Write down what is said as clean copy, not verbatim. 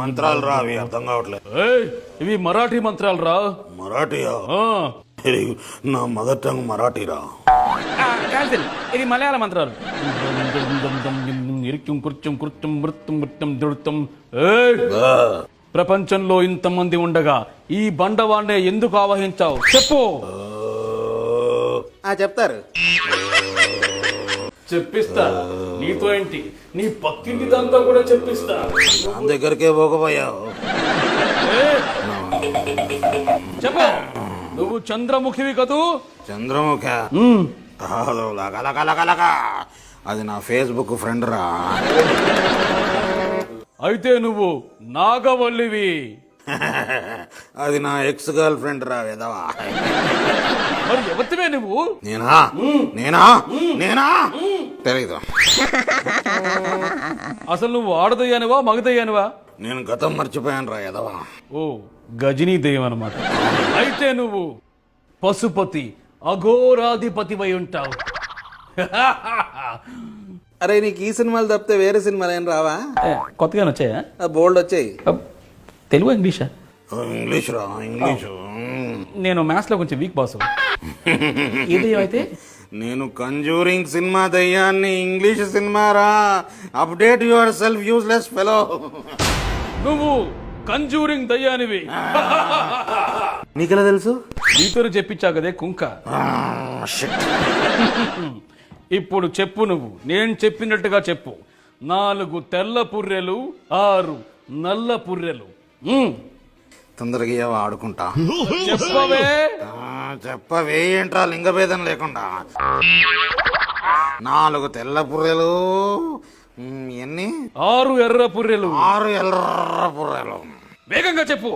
మంత్రాలు రా, అవి అర్థం కావట్లేదు. ఇవి మరాఠీ మంత్రాలు రా. మరాఠీయా? నా మదర్ టంగ్ మరాఠీ రా. ఇది మలయాళ మంత్రాలు. ప్రపంచంలో ఇంతమంది ఉండగా ఈ బండవాణ్ణే ఎందుకు ఆవహించావు చెప్పు. చెప్తారు. చెప్పిస్తా. నీతో ఏంటి, నీ పక్కింటిదంతా కూడా చెప్పిస్తా. నా దగ్గరికే పోకపోయావు. చెప్పు. నువ్వు చంద్రముఖివి కదూ? చంద్రముఖ కాదు, లగలగలగలగా. అది నా ఫేస్బుక్ ఫ్రెండ్ రా. అయితే నువ్వు నాగవల్లివి. అది నా ఎక్స్ గర్ల్ ఫ్రెండ్ రా వెదవా. మరి ఎవరివే నువ్వు? నేనా నేనా నేనా తెలీదు. అసలు నువ్వు ఆడదయ్యానివా మగదయ్యానివా? నేను గతం మర్చిపోయాను రా ఎదవా. ఓ గజనీ దయ్యం అన్నమాట. అయితే నువ్వు పశుపతి అఘోరాధిపతివై ఉంటావు. అరే నీకు ఈ సినిమాలు తప్పితే వేరే సినిమాలు ఏం రావా? కొత్తగానే వచ్చాయా? బోల్డ్ వచ్చాయి. తెలుగు ఇంగ్లీషా? ఇంగ్లీష్ రా, ఇంగ్లీషు. నేను మ్యాథ్స్ లో కొంచెం వీక్ బాస్. ఏది అయితే నేను కంజూరింగ్ సినిమా దయ్యాన్ని, ఇంగ్లీష్ సినిమా రా. Update your self useless fellow. నువ్వు కంజూరింగ్ దయ్యానివి. నీకెలా తెలుసు? నీతో చెప్పించా కదే కుంక. ఇప్పుడు చెప్పు. నువ్వు నేను చెప్పినట్టుగా చెప్పు. 4 తెల్ల పుర్రెలు, 6 నల్ల పుర్రెలు. తొందరగా ఆడుకుంటా. చెప్పవే. చెప్పవే ఏంట్రా లింగభేదం లేకుండా. 4 తెల్ల పుర్రెలు, ఎన్ని? 6 ఎర్ర పుర్రెలు. 6 ఎర్ర పుర్రెలు. వేగంగా చెప్పు.